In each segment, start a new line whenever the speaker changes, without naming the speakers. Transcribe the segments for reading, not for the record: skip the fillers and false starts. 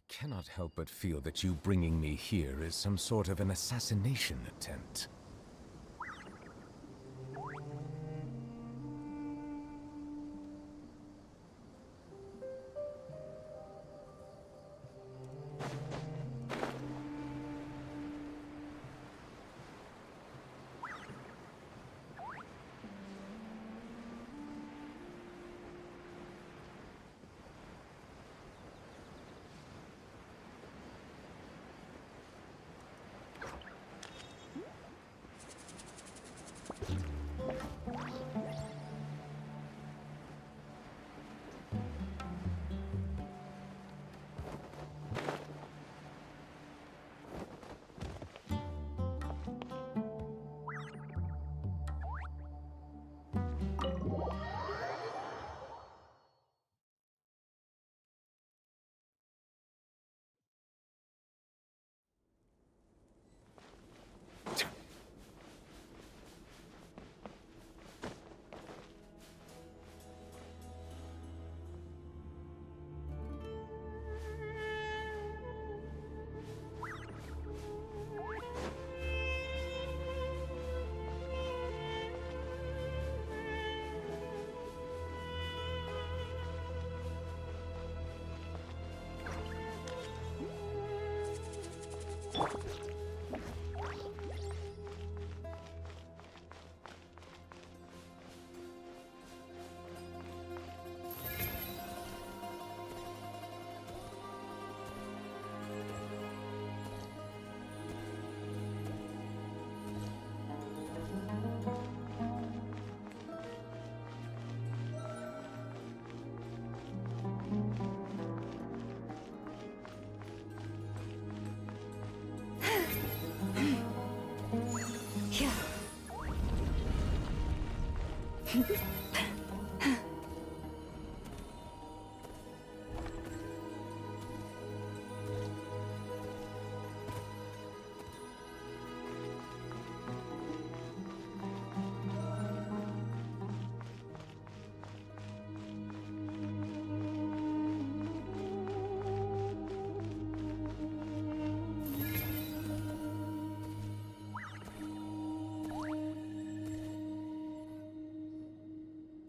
cannot help but feel that you bringing me here is some sort of an assassination attempt.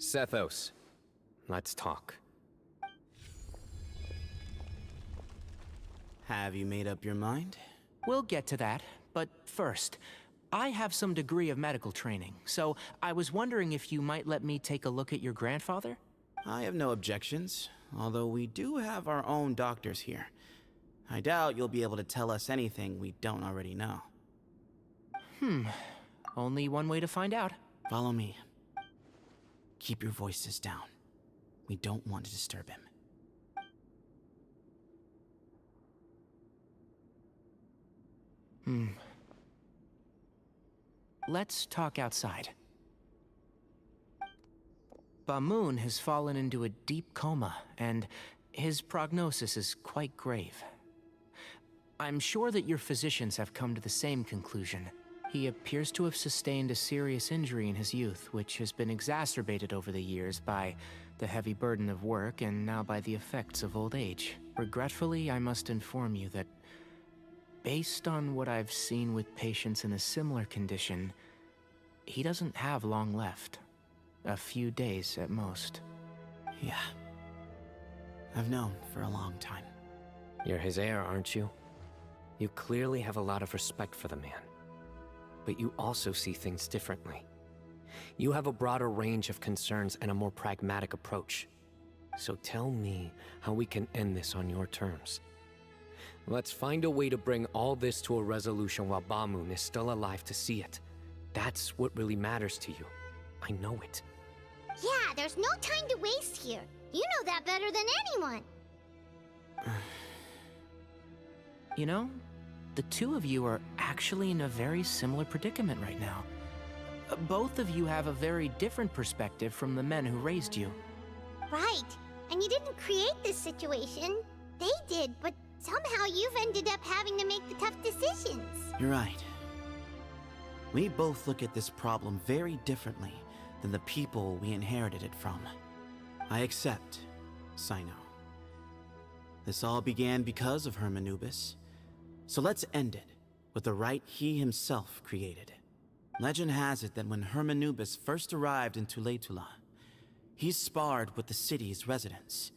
Sethos, let's talk.
Have you made up your mind?
We'll get to that, but first, I have some degree of medical training, so I was wondering if you might let me take a look at your grandfather?
I have no objections, although we do have our own doctors here. I doubt you'll be able to tell us anything we don't already know.
Only one way to find out.
Follow me. Keep your voices down. We don't want to disturb him.
Let's talk outside. Bamoon has fallen into a deep coma, and his prognosis is quite grave. I'm sure that your physicians have come to the same conclusion. He appears to have sustained a serious injury in his youth, which has been exacerbated over the years by the heavy burden of work and now by the effects of old age. Regretfully, I must inform you that based on what I've seen with patients in a similar condition, he doesn't have long left. A few days at most.
Yeah. I've known for a long time.
You're his heir, aren't you? You clearly have a lot of respect for the man. But you also see things differently. You have a broader range of concerns and a more pragmatic approach. So tell me how we can end this on your terms. Let's find a way to bring all this to a resolution while Bamoon is still alive to see it. That's what really matters to you. I know it.
Yeah, there's no time to waste here. You know that better than anyone.
You know, the two of you are actually in a very similar predicament right now. Both of you have a very different perspective from the men who raised you.
Right. And you didn't create this situation. They did, but somehow you've ended up having to make the tough decisions.
You're right. We both look at this problem very differently than the people we inherited it from. I accept, Sino. This all began because of Hermanubis. So let's end it with the rite he himself created. Legend has it that when Hermanubis first arrived in Tuletula, he sparred with the city's residents.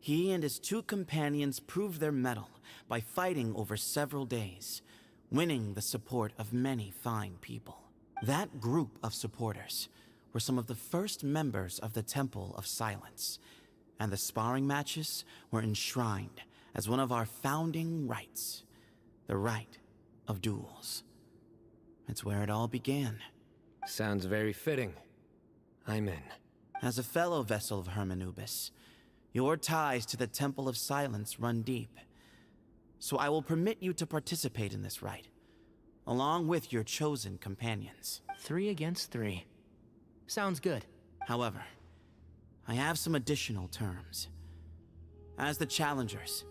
He and his two companions proved their mettle by fighting over several days, winning the support of many fine people. That group of supporters were some of the first members of the Temple of Silence, and the sparring matches were enshrined as one of our founding rites, the rite of duels. It's where it all began.
Sounds very fitting. I'm in.
As a fellow vessel of Hermanubis, your ties to the Temple of Silence run deep. So I will permit you to participate in this rite, along with your chosen companions.
3 against 3. Sounds good.
However, I have some additional terms. As the challengers,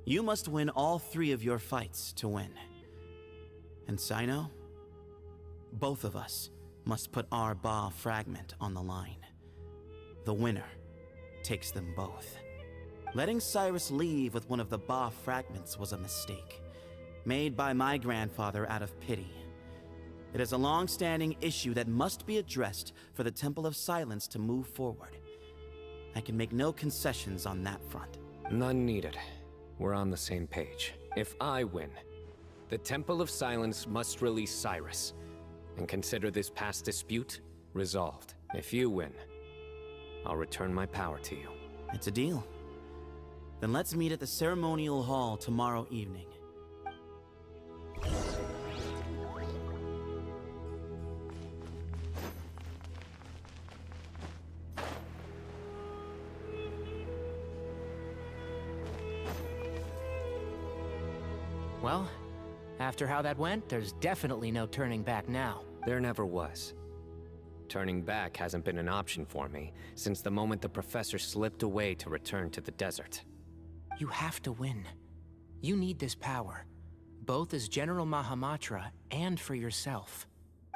you must win all 3 of your fights to win. And Sino, both of us must put our Ba fragment on the line. The winner takes them both. Letting Cyrus leave with one of the Ba fragments was a mistake, made by my grandfather out of pity. It is a long-standing issue that must be addressed for the Temple of Silence to move forward. I can make no concessions on that front.
None needed. We're on the same page. If I win, the Temple of Silence must release Cyrus, and consider this past dispute resolved. If you win, I'll return my power to you.
It's a deal. Then let's meet at the ceremonial hall tomorrow evening.
Well, after how that went, there's definitely no turning back now.
There never was. Turning back hasn't been an option for me since the moment the professor slipped away to return to the desert.
You have to win. You need this power, both as General Mahamatra and for yourself.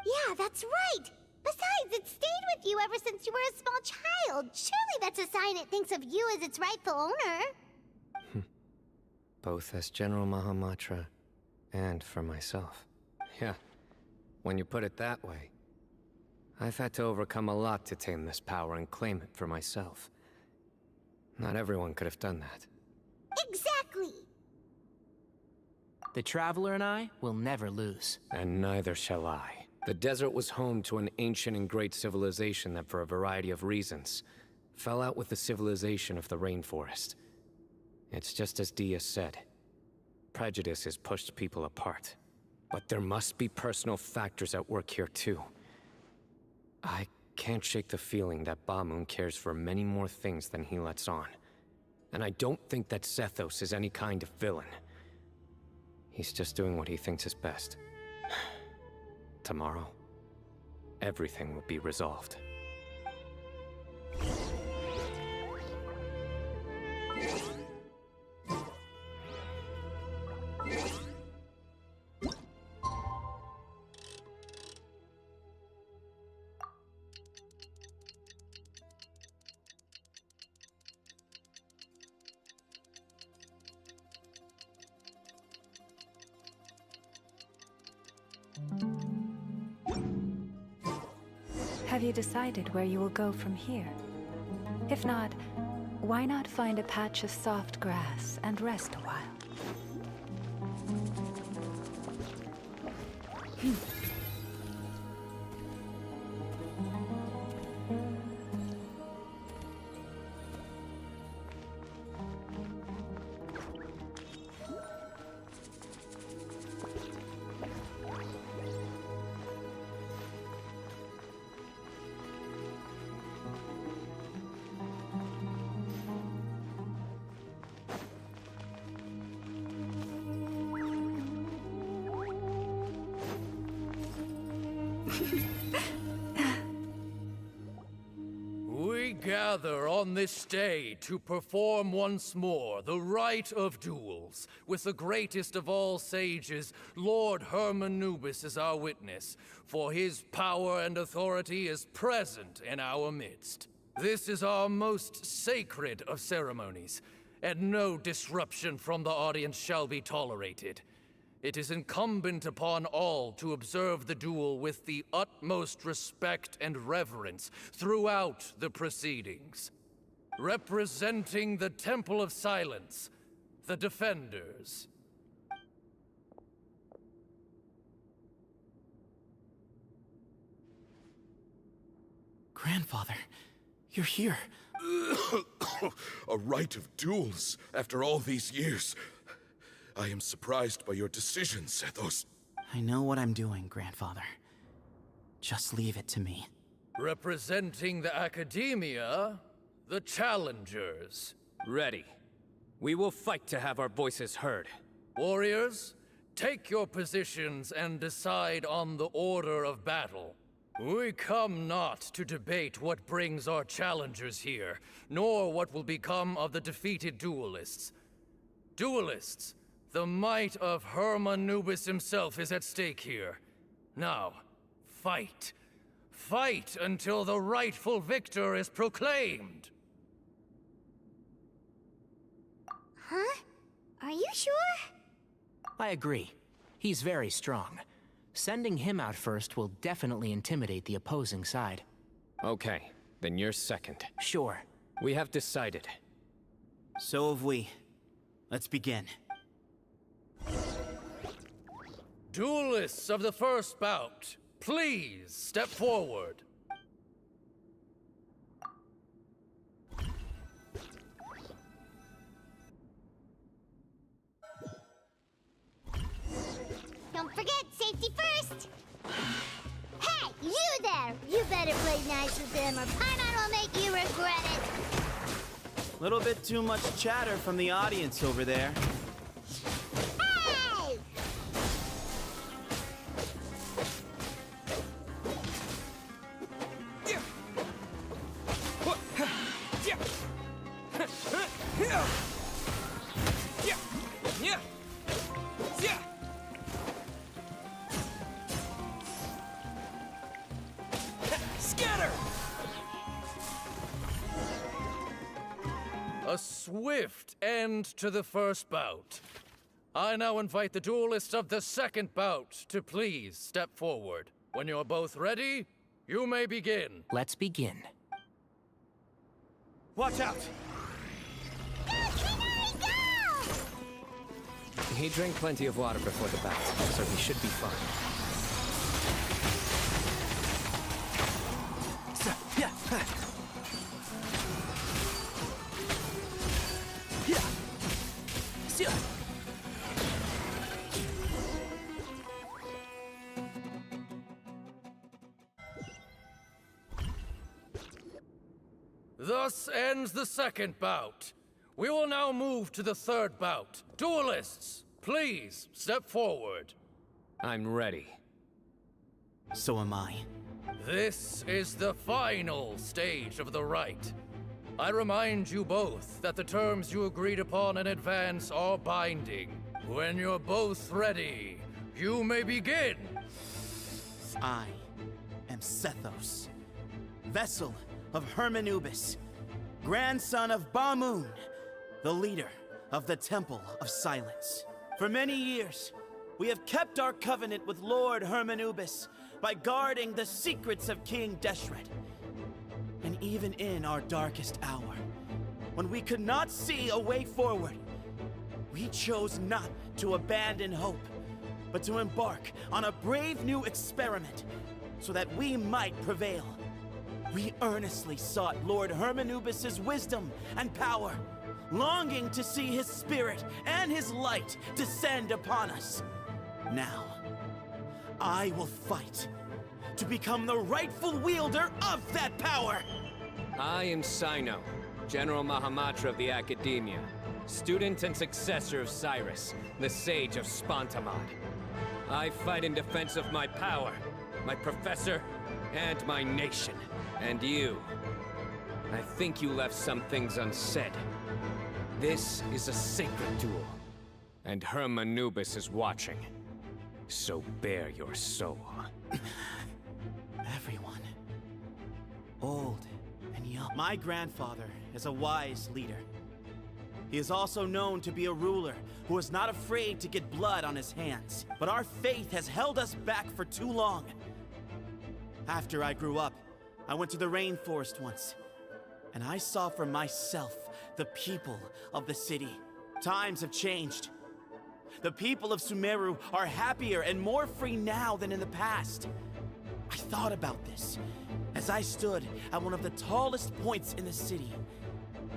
Yeah, that's right! Besides, it stayed with you ever since you were a small child. Surely that's a sign it thinks of you as its rightful owner.
Both as General Mahamatra and for myself. Yeah, when you put it that way. I've had to overcome a lot to tame this power and claim it for myself. Not everyone could have done that.
Exactly!
The Traveler and I will never lose.
And neither shall I. The desert was home to an ancient and great civilization that, for a variety of reasons, fell out with the civilization of the rainforest. It's just as Dia said. Prejudice has pushed people apart. But there must be personal factors at work here too. I can't shake the feeling that Bamoon cares for many more things than he lets on. And I don't think that Zethos is any kind of villain. He's just doing what he thinks is best. Tomorrow, everything will be resolved.
Have you decided where you will go from here? If not, why not find a patch of soft grass and rest a while?
We gather on this day to perform once more the rite of duels, with the greatest of all sages, Lord Hermanubis, as our witness, for his power and authority is present in our midst. This is our most sacred of ceremonies, and no disruption from the audience shall be tolerated. It is incumbent upon all to observe the duel with the utmost respect and reverence throughout the proceedings. Representing the Temple of Silence, the Defenders.
Grandfather, you're here.
A rite of duels after all these years. I am surprised by your decision, Sethos.
I know what I'm doing, Grandfather. Just leave it to me.
Representing the Academia, the Challengers.
Ready. We will fight to have our voices heard.
Warriors, take your positions and decide on the order of battle. We come not to debate what brings our challengers here, nor what will become of the defeated duelists. Duelists, the might of Hermanubis himself is at stake here. Now, fight. Fight until the rightful victor is proclaimed.
Huh? Are you sure?
I agree. He's very strong. Sending him out first will definitely intimidate the opposing side.
Okay, then you're second.
Sure.
We have decided.
So have we. Let's begin.
Duelists of the first bout, please step forward.
Don't forget, safety first! Hey, you there! You better play nice with them or Paimon will make you regret it!
Little bit too much chatter from the audience over there.
Hey!
A swift end to the first bout. I now invite the duelists of the second bout to please step forward. When you're both ready, you may begin.
Let's begin.
Watch out!
Go, Kinari, go!
He drank plenty of water before the bout, so he should be fine.
Thus ends the second bout. We will now move to the third bout. Duelists, please step forward.
I'm ready.
So am I.
This is the final stage of the rite. I remind you both that the terms you agreed upon in advance are binding. When you're both ready, you may begin.
I am Sethos, vessel of Hermanubis, grandson of Bamoon, the leader of the Temple of Silence. For many years, we have kept our covenant with Lord Hermanubis by guarding the secrets of King Deshret. And even in our darkest hour, when we could not see a way forward, we chose not to abandon hope, but to embark on a brave new experiment so that we might prevail. We earnestly sought Lord Hermanubis' wisdom and power, longing to see his spirit and his light descend upon us. Now, I will fight to become the rightful wielder of that power!
I am Sino, General Mahamatra of the Academia, student and successor of Cyrus, the Sage of Spontamod. I fight in defense of my power, my professor, and my nation. And you. I think you left some things unsaid. This is a sacred duel, and Hermanubis is watching. So bare your soul.
Everyone, old and young. My grandfather is a wise leader. He is also known to be a ruler who is not afraid to get blood on his hands. But our faith has held us back for too long. After I grew up, I went to the rainforest once, and I saw for myself the people of the city. Times have changed. The people of Sumeru are happier and more free now than in the past. I thought about this as I stood at one of the tallest points in the city,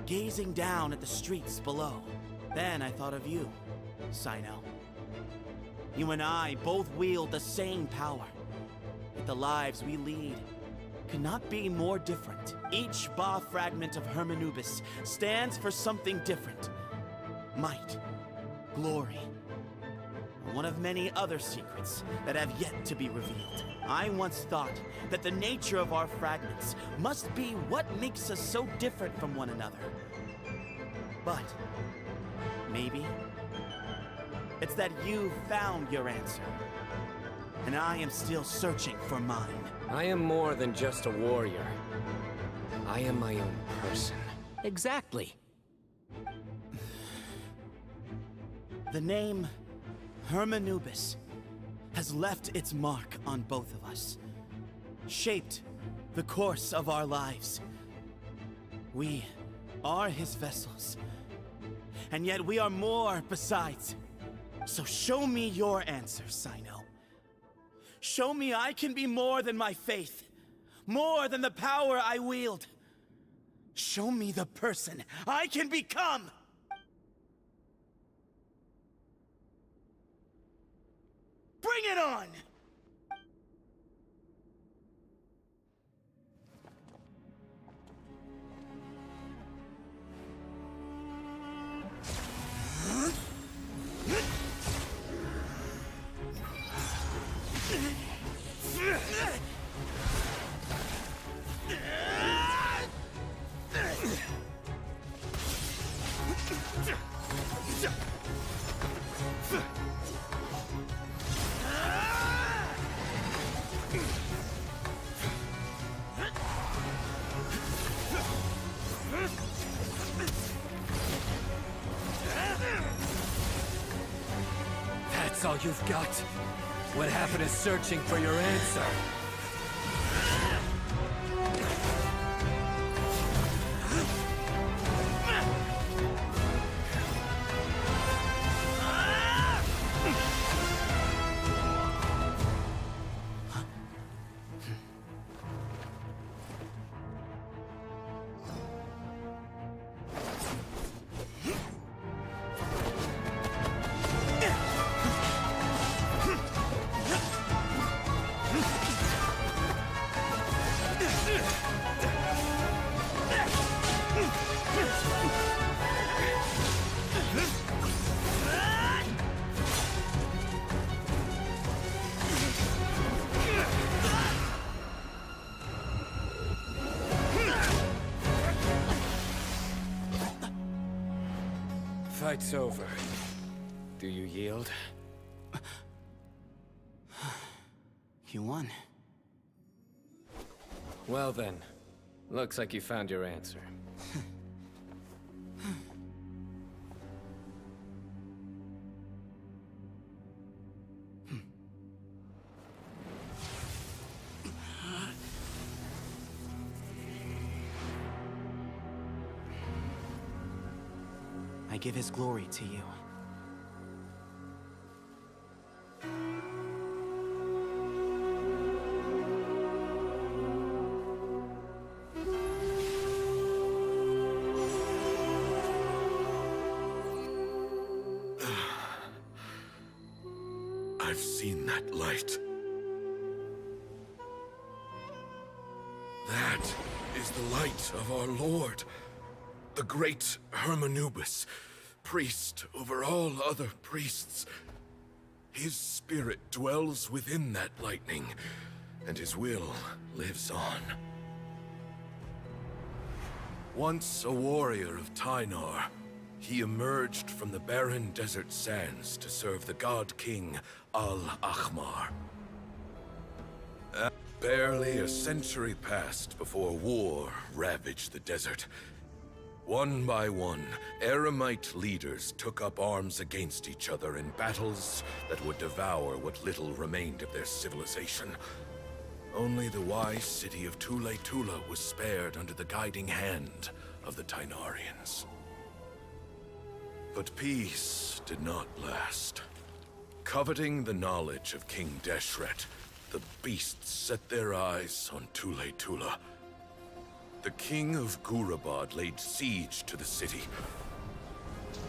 gazing down at the streets below. Then I thought of you, Sino. You and I both wield the same power, yet the lives we lead could not be more different. Each Ba fragment of Hermanubis stands for something different. Might, glory, one of many other secrets that have yet to be revealed. I once thought that the nature of our fragments must be what makes us so different from one another. But maybe it's that you found your answer, and I am still searching for mine.
I am more than just a warrior. I am my own person.
Exactly.
The name Hermanubis has left its mark on both of us, shaped the course of our lives. We are his vessels, and yet we are more besides. So show me your answer, Sino. Show me I can be more than my faith, more than the power I wield. Show me the person I can become! Bring it on!
That's all you've got? What happened to searching for your answer? Fight's over. Do you yield?
You won.
Well then, looks like you found your answer.
I give his glory to you.
I've seen that light. That is the light of our Lord, the great Hermanubis, priest over all other priests. His spirit dwells within that lightning, and his will lives on. Once a warrior of Tynar, he emerged from the barren desert sands to serve the god king Al-Ahmar. Barely a century passed before war ravaged the desert, One by one, Eremite leaders took up arms against each other in battles that would devour what little remained of their civilization. Only the wise city of Tula was spared under the guiding hand of the Tainarians. But peace did not last. Coveting the knowledge of King Deshret, the beasts set their eyes on Tula. The king of Gurabad laid siege to the city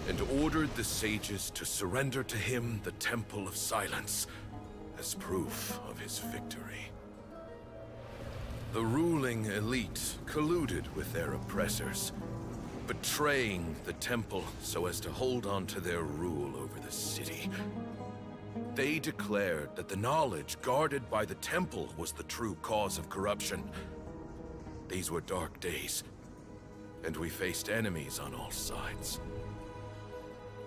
and ordered the sages to surrender to him the Temple of Silence as proof of his victory. The ruling elite colluded with their oppressors, betraying the temple so as to hold on to their rule over the city. They declared that the knowledge guarded by the temple was the true cause of corruption. These were dark days, and we faced enemies on all sides.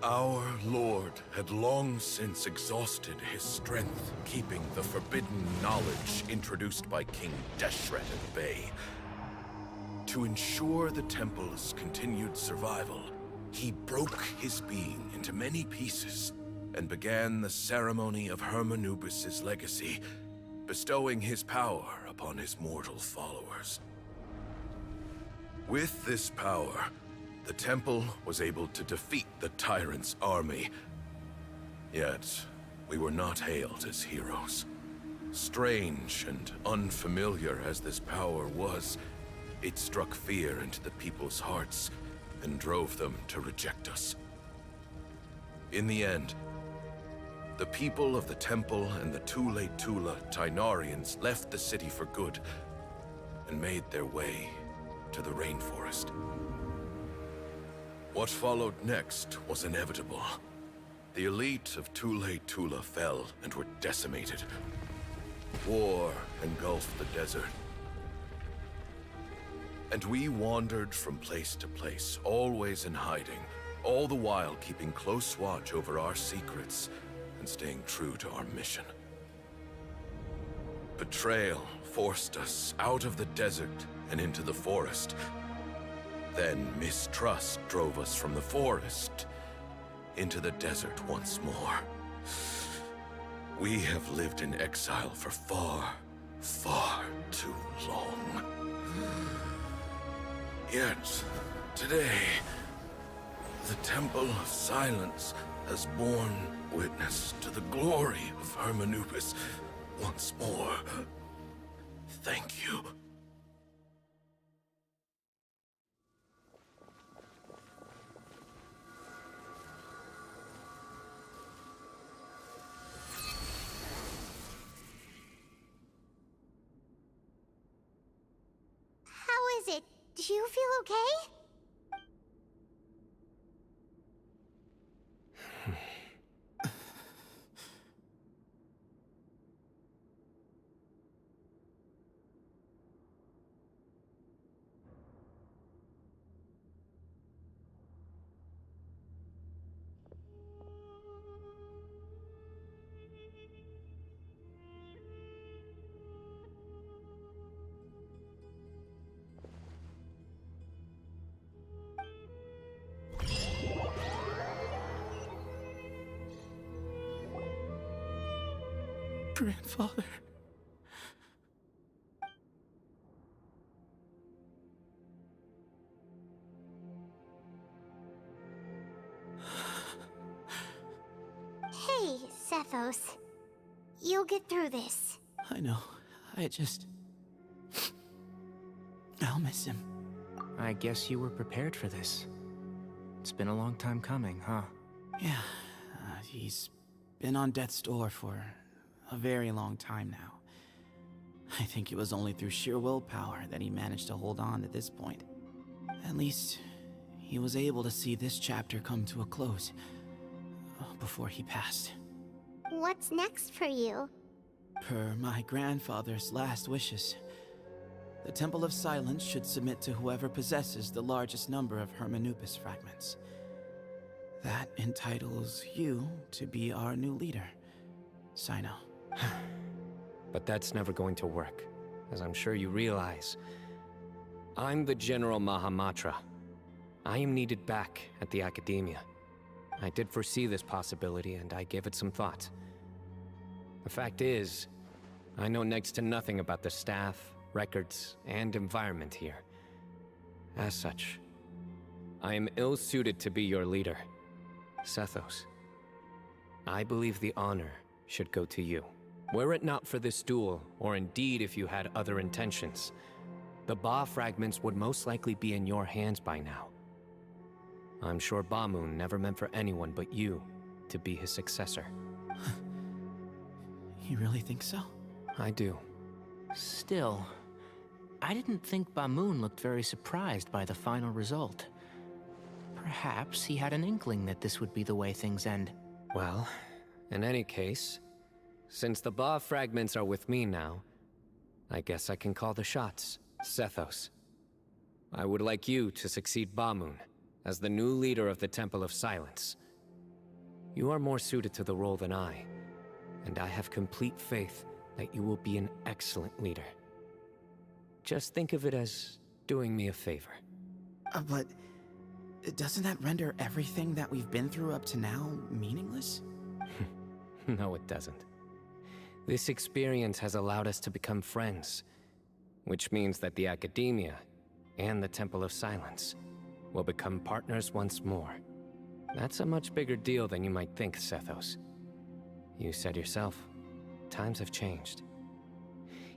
Our Lord had long since exhausted his strength, keeping the forbidden knowledge introduced by King Deshret at bay. To ensure the temple's continued survival, he broke his being into many pieces and began the ceremony of Hermanubis' legacy, bestowing his power upon his mortal followers. With this power, the temple was able to defeat the tyrant's army. Yet, we were not hailed as heroes. Strange and unfamiliar as this power was, it struck fear into the people's hearts and drove them to reject us. In the end, the people of the temple and the Tula Tainarians left the city for good and made their way to the rainforest. What followed next was inevitable. The elite of Tula fell and were decimated. War engulfed the desert. And we wandered from place to place, always in hiding, all the while keeping close watch over our secrets and staying true to our mission. Betrayal forced us out of the desert and into the forest. Then mistrust drove us from the forest into the desert once more. We have lived in exile for far, far too long. Yet, today, the Temple of Silence has borne witness to the glory of Hermanubis once more. Thank you.
How is it? Do you feel okay?
Grandfather.
Hey, Cephos. You'll get through this.
I know. I'll miss him.
I guess you were prepared for this. It's been a long time coming, huh?
Yeah, he's been on death's door for a very long time now. I think it was only through sheer willpower that he managed to hold on to this point. At least, he was able to see this chapter come to a close before he passed.
What's next for you?
Per my grandfather's last wishes, the Temple of Silence should submit to whoever possesses the largest number of Hermanubis fragments. That entitles you to be our new leader, Sino.
But that's never going to work, as I'm sure you realize. I'm the General Mahamatra. I am needed back at the Academia. I did foresee this possibility, and I gave it some thought. The fact is, I know next to nothing about the staff, records, and environment here. As such, I am ill-suited to be your leader, Sethos. I believe the honor should go to you. Were it not for this duel, or indeed if you had other intentions, the Ba fragments would most likely be in your hands by now. I'm sure Bamoon never meant for anyone but you to be his successor.
You really think so?
I do.
Still, I didn't think Bamoon looked very surprised by the final result. Perhaps he had an inkling that this would be the way things end.
Well, in any case, since the Ba fragments are with me now, I guess I can call the shots, Sethos. I would like you to succeed Bamoon as the new leader of the Temple of Silence. You are more suited to the role than I, and I have complete faith that you will be an excellent leader. Just think of it as doing me a favor.
But doesn't that render everything that we've been through up to now meaningless?
No, it doesn't. This experience has allowed us to become friends, which means that the Academia and the Temple of Silence will become partners once more. That's a much bigger deal than you might think, Sethos. You said yourself, times have changed.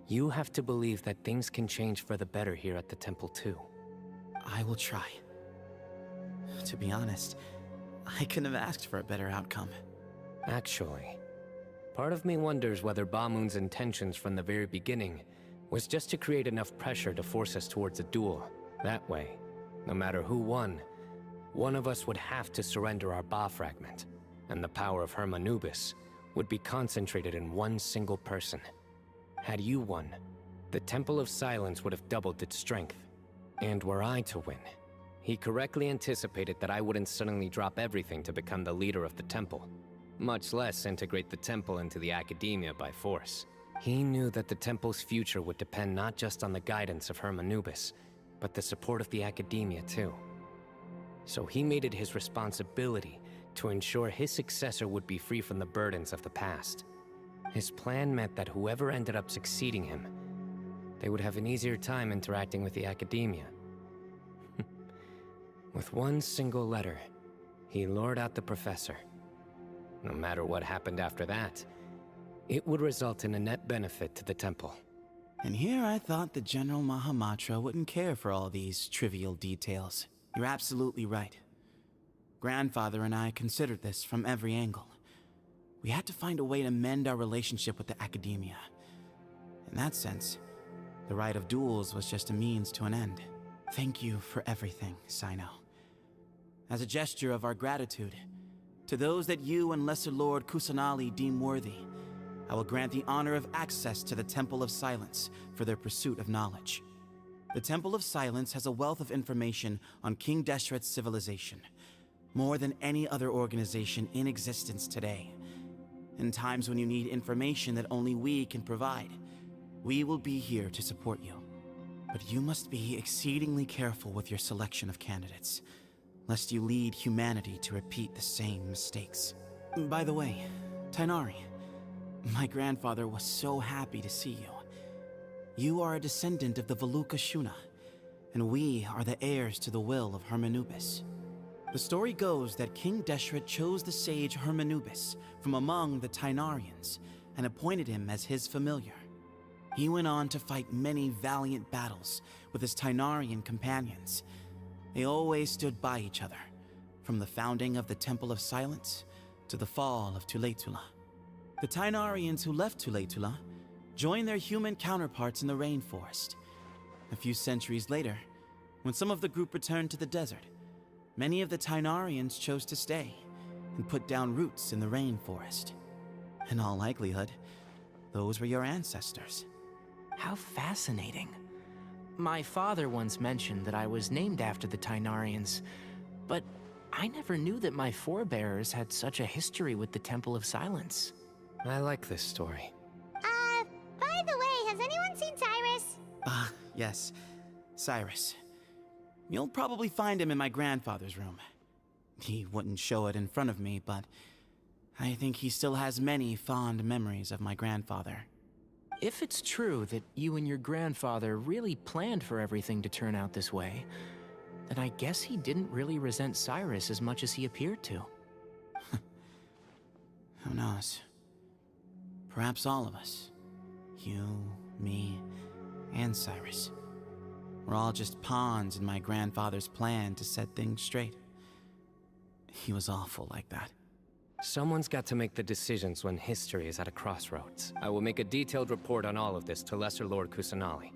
You have to believe that things can change for the better here at the Temple too.
I will try. To be honest, I couldn't have asked for a better outcome.
Actually, part of me wonders whether Bamoon's intentions from the very beginning was just to create enough pressure to force us towards a duel. That way, no matter who won, one of us would have to surrender our Ba fragment, and the power of Hermanubis would be concentrated in one single person. Had you won, the Temple of Silence would have doubled its strength. And were I to win, he correctly anticipated that I wouldn't suddenly drop everything to become the leader of the temple, much less integrate the temple into the Academia by force. He knew that the temple's future would depend not just on the guidance of Hermanubis, but the support of the Academia too. So he made it his responsibility to ensure his successor would be free from the burdens of the past. His plan meant that whoever ended up succeeding him, they would have an easier time interacting with the Academia. With one single letter, he lured out the professor. No matter what happened after that, it would result in a net benefit to the temple.
And here I thought the General Mahamatra wouldn't care for all these trivial details. You're absolutely right. Grandfather and I considered this from every angle. We had to find a way to mend our relationship with the Academia. In that sense, the right of duels was just a means to an end. Thank you for everything, Sino. As a gesture of our gratitude, to those that you and Lesser Lord Kusanali deem worthy, I will grant the honor of access to the Temple of Silence for their pursuit of knowledge. The Temple of Silence has a wealth of information on King Deshret's civilization, more than any other organization in existence today. In times when you need information that only we can provide, we will be here to support you. But you must be exceedingly careful with your selection of candidates, lest you lead humanity to repeat the same mistakes. By the way, Tainari, my grandfather was so happy to see you. You are a descendant of the Veluca Shuna, and we are the heirs to the will of Hermanubis. The story goes that King Deshret chose the sage Hermanubis from among the Tainarians and appointed him as his familiar. He went on to fight many valiant battles with his Tainarian companions. They always stood by each other, from the founding of the Temple of Silence to the fall of Tuletula. The Tainarians who left Tuletula joined their human counterparts in the rainforest. A few centuries later, when some of the group returned to the desert, many of the Tainarians chose to stay and put down roots in the rainforest. In all likelihood, those were your ancestors.
How fascinating. My father once mentioned that I was named after the Tainarians, but I never knew that my forebears had such a history with the Temple of Silence.
I like this story.
By the way, has anyone seen Cyrus?
Yes, Cyrus. You'll probably find him in my grandfather's room. He wouldn't show it in front of me, but I think he still has many fond memories of my grandfather.
If it's true that you and your grandfather really planned for everything to turn out this way, then I guess he didn't really resent Cyrus as much as he appeared to.
Who knows? Perhaps all of us. You, me, and Cyrus. We're all just pawns in my grandfather's plan to set things straight. He was awful like that.
Someone's got to make the decisions when history is at a crossroads. I will make a detailed report on all of this to Lesser Lord Kusanali,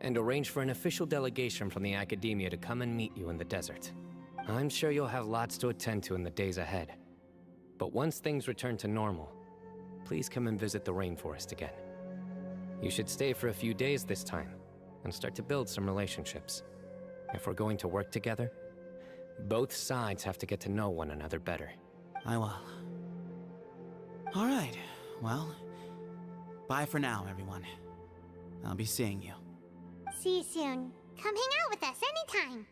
and arrange for an official delegation from the Academia to come and meet you in the desert. I'm sure you'll have lots to attend to in the days ahead. But once things return to normal, please come and visit the rainforest again. You should stay for a few days this time, and start to build some relationships. If we're going to work together, both sides have to get to know one another better.
I will. All right, well, bye for now, everyone. I'll be seeing you.
See you soon. Come hang out with us anytime.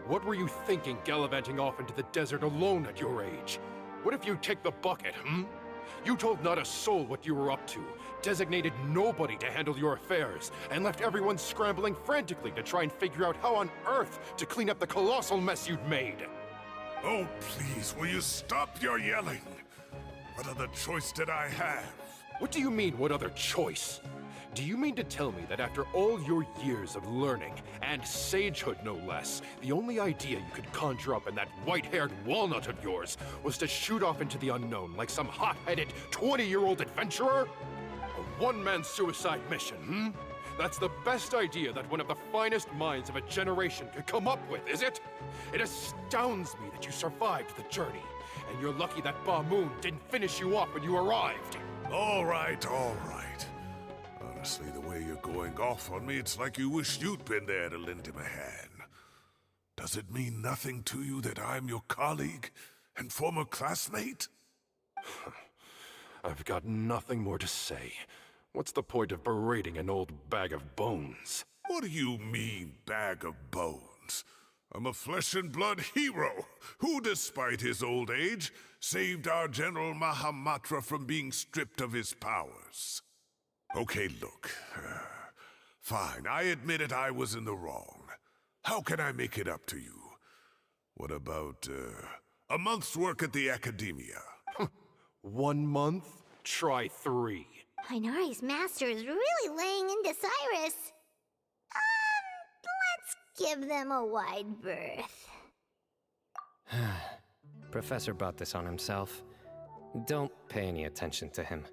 What were you thinking gallivanting off into the desert alone at your age? What if you take the bucket, You told not a soul what you were up to, designated nobody to handle your affairs, and left everyone scrambling frantically to try and figure out how on earth to clean up the colossal mess you'd made.
Oh, please, will you stop your yelling? What other choice did I have?
What do you mean, what other choice? Do you mean to tell me that after all your years of learning, and sagehood no less, the only idea you could conjure up in that white-haired walnut of yours was to shoot off into the unknown like some hot-headed 20-year-old adventurer? A one-man suicide mission, That's the best idea that one of the finest minds of a generation could come up with, is it? It astounds me that you survived the journey, and you're lucky that Ba Moon didn't finish you off when you arrived.
All right, all right. Honestly, the way you're going off on me, it's like you wish you'd been there to lend him a hand. Does it mean nothing to you that I'm your colleague and former classmate?
I've got nothing more to say. What's the point of berating an old bag of bones?
What do you mean, bag of bones? I'm a flesh-and-blood hero who, despite his old age, saved our General Mahamatra from being stripped of his powers. Okay, look. Fine, I admit it, I was in the wrong. How can I make it up to you? What about, a month's work at the Academia?
1 month? Try 3.
Inari's master is really laying into Cyrus. Let's give them a wide berth.
Professor brought this on himself. Don't pay any attention to him.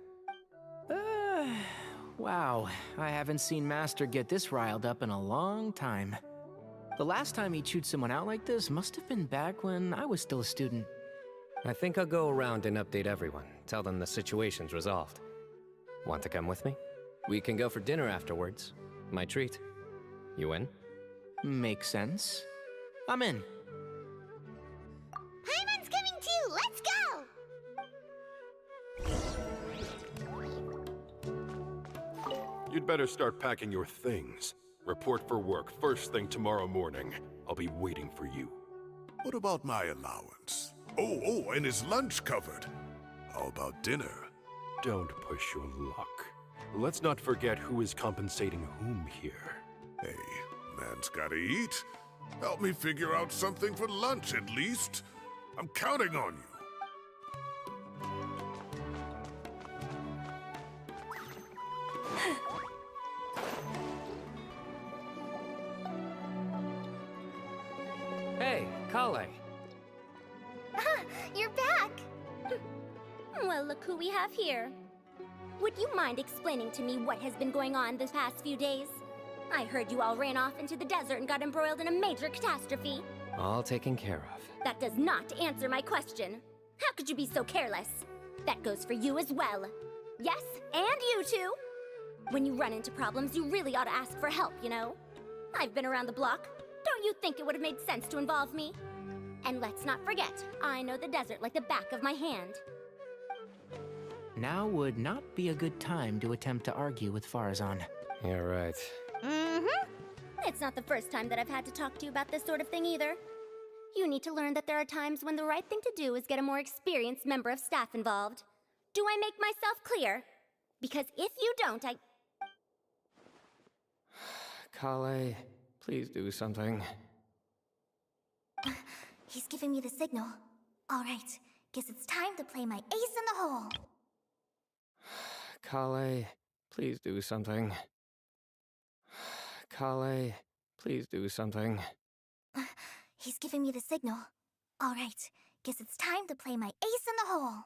Wow, I haven't seen Master get this riled up in a long time. The last time he chewed someone out like this must have been back when I was still a student.
I think I'll go around and update everyone, tell them the situation's resolved. Want to come with me? We can go for dinner afterwards. My treat. You in?
Makes sense. I'm in.
Paimon's coming too! Let's go!
You'd better start packing your things. Report for work first thing tomorrow morning. I'll be waiting for you.
What about my allowance? Oh, and is lunch covered? How about dinner?
Don't push your luck. let's not forget who is compensating whom here.
Hey, man's gotta eat. Help me figure out something for lunch at least. I'm counting on you.
Hey, Kale.
You're back! Well, look who we have here. Would you mind explaining to me what has been going on this past few days? I heard you all ran off into the desert and got embroiled in a major catastrophe.
All taken care of.
That does not answer my question. How could you be so careless? That goes for you as well. Yes, and you too. When you run into problems, you really ought to ask for help, you know? I've been around the block. Don't you think it would have made sense to involve me? And let's not forget, I know the desert like the back of my hand.
Now would not be a good time to attempt to argue with Farazan.
You're right.
Mm-hmm. It's not the first time that I've had to talk to you about this sort of thing either. You need to learn that there are times when the right thing to do is get a more experienced member of staff involved. Do I make myself clear? Because if you don't,
Kale, please do something.
He's giving me the signal. All right, guess it's time to play my ace in the hole.
Kale, please do something. Kale, please do something.
He's giving me the signal. All right, guess it's time to play my ace in the hole.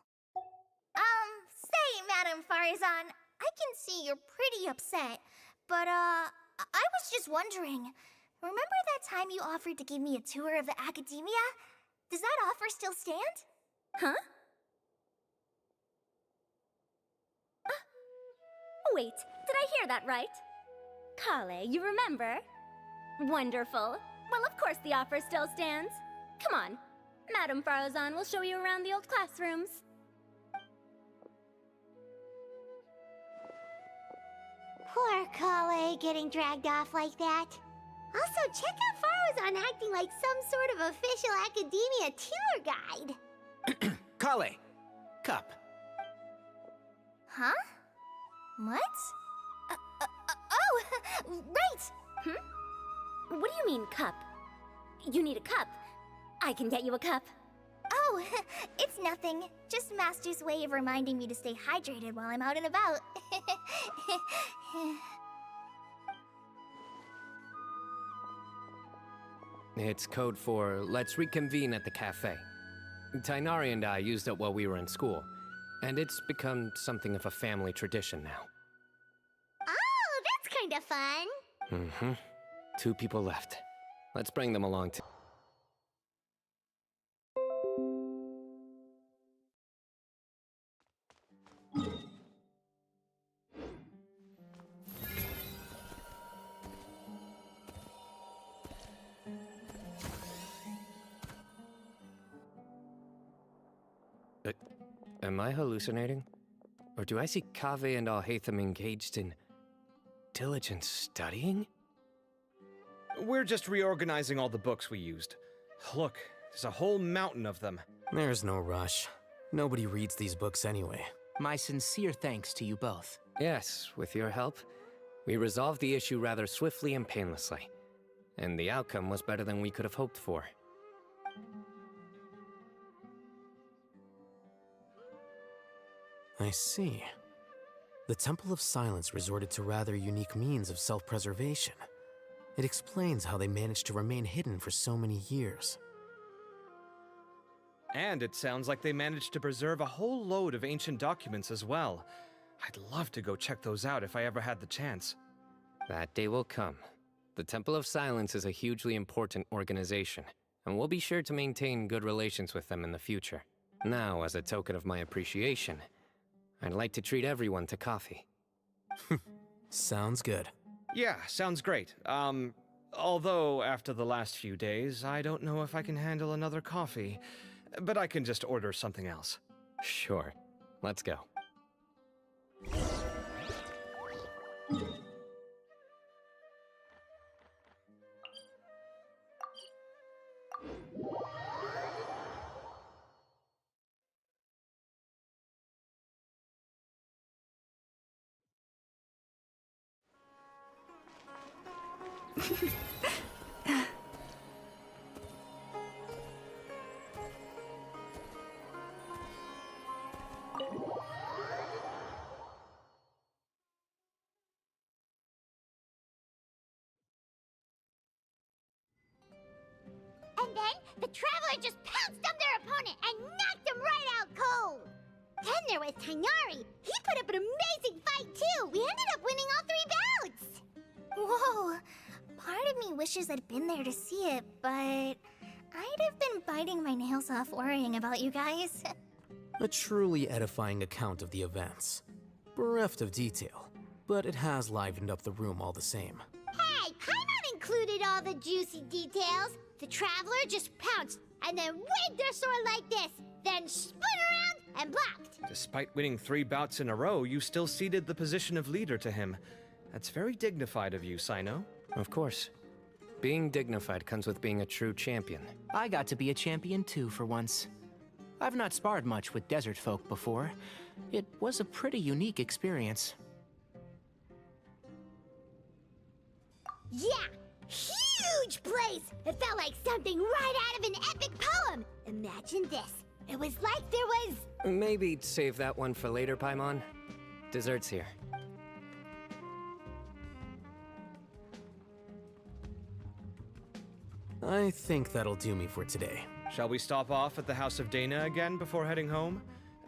Say, Madame Farazan, I can see you're pretty upset, but, I was just wondering, remember that time you offered to give me a tour of the academia? Does that offer still stand? Huh? Wait, did I hear that right? Kale, you remember? Wonderful. Well, of course the offer still stands. Come on. Madame Farazan will show you around the old classrooms. Poor Kale getting dragged off like that. Also, check out Farazan acting like some sort of official academia tour guide.
Kale! Cup.
Huh? What? Oh, right! What do you mean, cup? You need a cup. I can get you a cup. Oh, it's nothing. Just Master's way of reminding me to stay hydrated while I'm out and about.
It's code for let's reconvene at the cafe. Tainari and I used it while we were in school, and it's become something of a family tradition now.
Oh, that's kind of fun.
Mm-hmm. 2 people left. Let's bring them along too. Am I hallucinating? Or do I see Kaveh and Alhaitham engaged in diligent studying?
We're just reorganizing all the books we used. Look, there's a whole mountain of them.
There's no rush. Nobody reads these books anyway.
My sincere thanks to you both.
Yes, with your help, we resolved the issue rather swiftly and painlessly. And the outcome was better than we could have hoped for.
I see. The Temple of Silence resorted to rather unique means of self-preservation. It explains how they managed to remain hidden for so many years.
And it sounds like they managed to preserve a whole load of ancient documents as well. I'd love to go check those out if I ever had the chance.
That day will come. The Temple of Silence is a hugely important organization, and we'll be sure to maintain good relations with them in the future. Now, as a token of my appreciation, I'd like to treat everyone to coffee.
Sounds good.
Yeah, sounds great. Although after the last few days, I don't know if I can handle another coffee. But I can just order something else.
Sure. Let's go.
And then, the Traveler just pounced on their opponent and knocked him right out cold! Then there was Tainari. He put up an amazing fight, too! We ended up winning all 3 bouts!
Whoa! Part of me wishes I'd been there to see it, but I'd have been biting my nails off worrying about you guys.
A truly edifying account of the events. Bereft of detail, but it has livened up the room all the same.
Hey, Paimon included all the juicy details. The Traveler just pounced and then waved their sword like this, then spun around and blocked.
Despite winning 3 bouts in a row, you still ceded the position of leader to him. That's very dignified of you, Sino.
Of course. Being dignified comes with being a true champion.
I got to be a champion too for once. I've not sparred much with desert folk before. It was a pretty unique experience.
Yeah! Huge place! It felt like something right out of an epic poem! Imagine this. It was like there was...
Maybe save that one for later, Paimon. Dessert's here.
I think that'll do me for today.
Shall we stop off at the House of Dana again before heading home?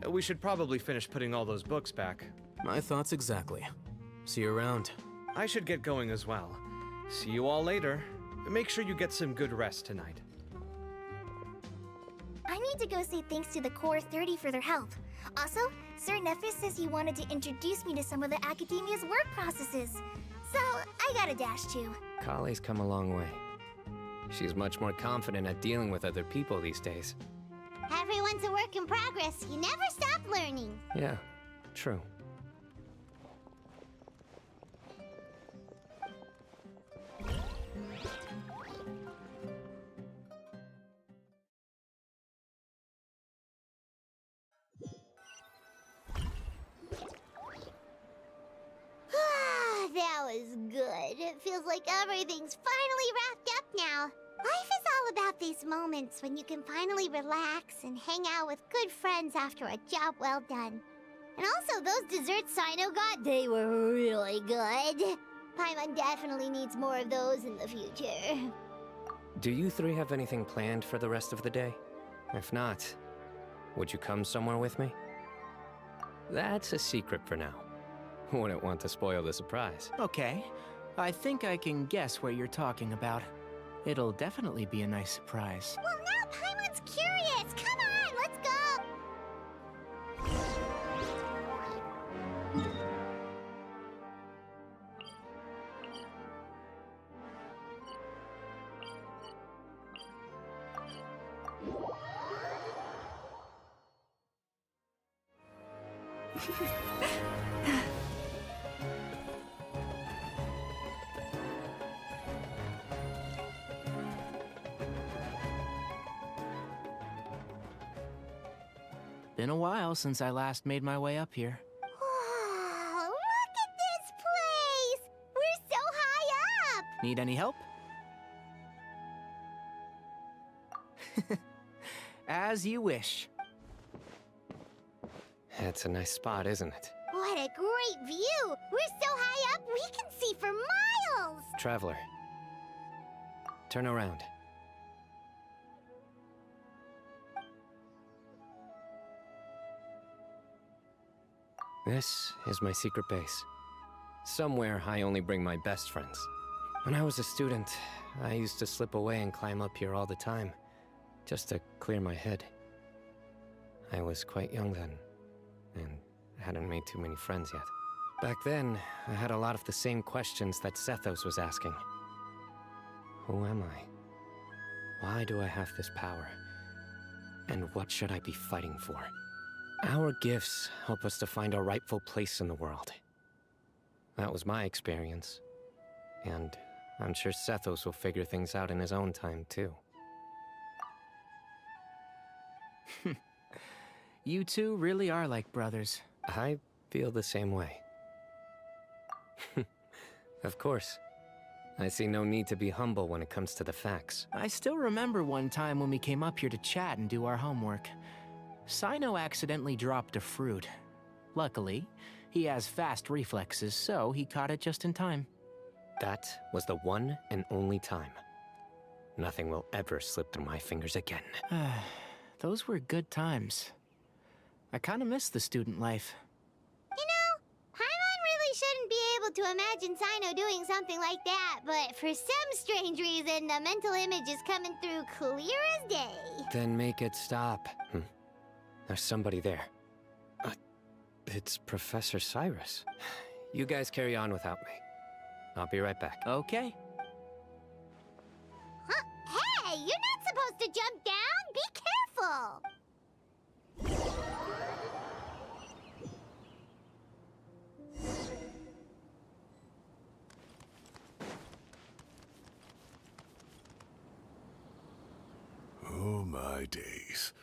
We should probably finish putting all those books back.
My thoughts exactly. See you around.
I should get going as well. See you all later. Make sure you get some good rest tonight.
I need to go say thanks to the Core 30 for their help. Also, Sir Nephis says he wanted to introduce me to some of the Academia's work processes. So, I gotta dash too.
Kale's come a long way. She's much more confident at dealing with other people these days.
Everyone's a work in progress. You never stop learning.
Yeah, true.
That was good. It feels like everything's finally wrapped up now. Life is all about these moments when you can finally relax and hang out with good friends after a job well done. And also, those desserts Sino got, they were really good. Paimon definitely needs more of those in the future.
Do you 3 have anything planned for the rest of the day? If not, would you come somewhere with me? That's a secret for now. Wouldn't want to spoil the surprise.
Okay, I think I can guess what you're talking about. It'll definitely be a nice surprise.
Well, now Paimon's curious. Come on, let's go.
Been a while since I last made my way up here.
Wow, look at this place! We're so high up!
Need any help? As you wish.
It's a nice spot, isn't it?
What a great view! We're so high up, we can see for miles!
Traveler, turn around. This is my secret base. Somewhere I only bring my best friends. When I was a student, I used to slip away and climb up here all the time, just to clear my head. I was quite young then, and hadn't made too many friends yet. Back then, I had a lot of the same questions that Sethos was asking. Who am I? Why do I have this power? And what should I be fighting for? Our gifts help us to find our rightful place in the world. That was my experience. And I'm sure Sethos will figure things out in his own time, too.
You two really are like brothers.
I feel the same way. Of course. I see no need to be humble when it comes to the facts.
I still remember one time when we came up here to chat and do our homework. Sino accidentally dropped a fruit. Luckily, he has fast reflexes, so he caught it just in time.
That was the one and only time. Nothing will ever slip through my fingers again.
Those were good times. I kind of miss the student life.
You know, Paimon really shouldn't be able to imagine Sino doing something like that, but for some strange reason, the mental image is coming through clear as day.
Then make it stop. There's somebody there. It's Professor Cyrus. You guys carry on without me. I'll be right back.
Okay.
Huh? Hey, you're not supposed to jump down! Be careful!
Oh my days.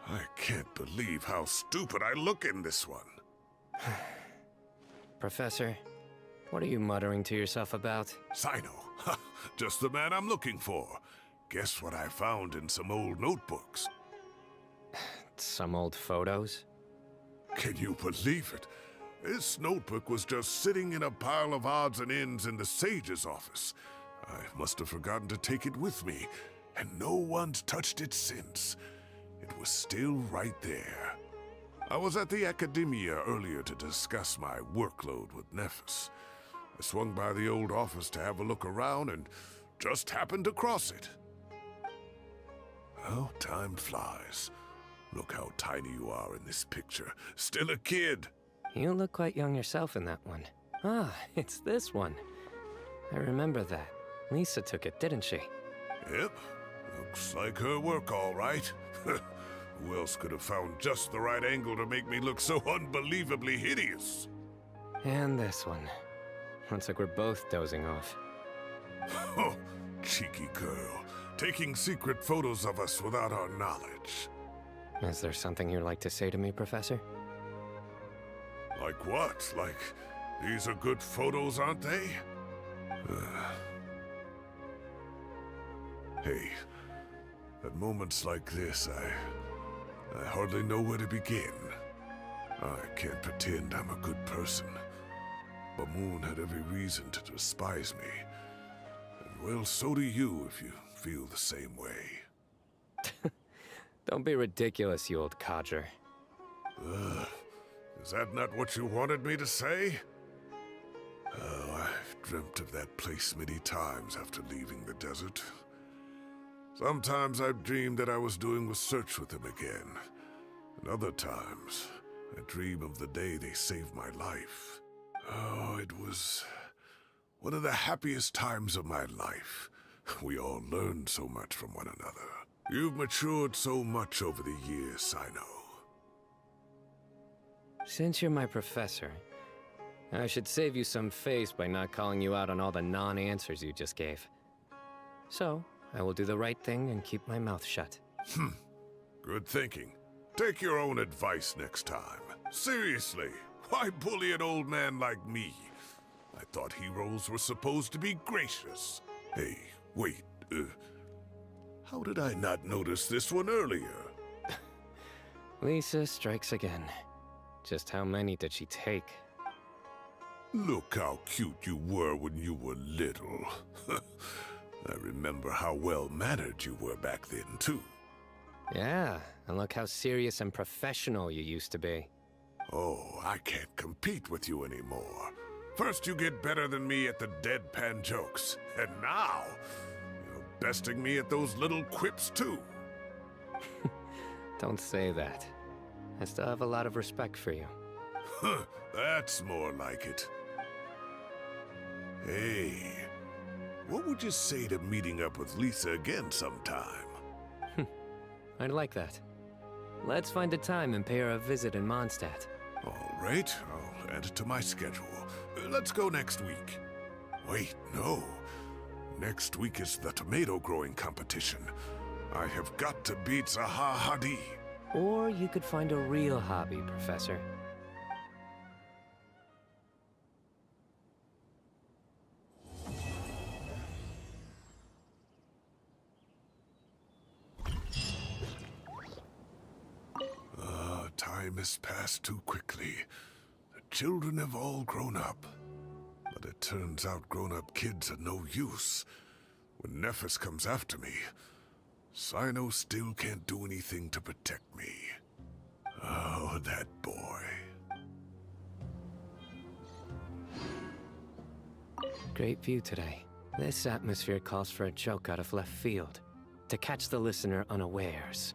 I can't believe how stupid I look in this one.
Professor, what are you muttering to yourself about?
Sino. Just the man I'm looking for. Guess what I found in some old notebooks?
Some old photos?
Can you believe it? This notebook was just sitting in a pile of odds and ends in the sage's office. I must have forgotten to take it with me, and no one's touched it since. It was still right there. I was at the Academia earlier to discuss my workload with Nephis. I swung by the old office to have a look around and just happened to cross it. Well, time flies. Look how tiny you are in this picture. Still a kid.
You look quite young yourself in that one. Ah, it's this one. I remember that. Lisa took it, didn't she?
Yep. Looks like her work, all right. Who else could have found just the right angle to make me look so unbelievably hideous?
And this one. Looks like we're both dozing off.
Oh, cheeky girl. Taking secret photos of us without our knowledge.
Is there something you'd like to say to me, Professor?
Like what? Like, these are good photos, aren't they? Hey, at moments like this, I hardly know where to begin. I can't pretend I'm a good person. But Moon had every reason to despise me. And well, so do you if you feel the same way.
Don't be ridiculous, you old codger.
Is that not what you wanted me to say? Oh, I've dreamt of that place many times after leaving the desert. Sometimes I've dreamed that I was doing a search with them again. And other times, I dream of the day they saved my life. Oh, it was one of the happiest times of my life. We all learned so much from one another. You've matured so much over the years, I know.
Since you're my professor, I should save you some face by not calling you out on all the non-answers you just gave. So, I will do the right thing and keep my mouth shut.
Good thinking. Take your own advice next time. Seriously, why bully an old man like me? I thought heroes were supposed to be gracious. Hey, wait, how did I not notice this one earlier?
Lisa strikes again. Just how many did she take?
Look how cute you were when you were little. I remember how well-mannered you were back then, too.
Yeah, and look how serious and professional you used to be.
Oh, I can't compete with you anymore. First you get better than me at the deadpan jokes, and now you're besting me at those little quips, too.
Don't say that. I still have a lot of respect for you.
That's more like it. Hey, what would you say to meeting up with Lisa again sometime?
I'd like that. Let's find a time and pay her a visit in Mondstadt.
All right, I'll add it to my schedule. Let's go next week. Wait, no. Next week is the tomato growing competition. I have got to beat Zaha Hadi.
Or you could find a real hobby, Professor.
Time has passed too quickly. The children have all grown up. But it turns out grown-up kids are no use. When Nephis comes after me, Cyno still can't do anything to protect me. Oh, that boy.
Great view today. This atmosphere calls for a joke out of left field, to catch the listener unawares.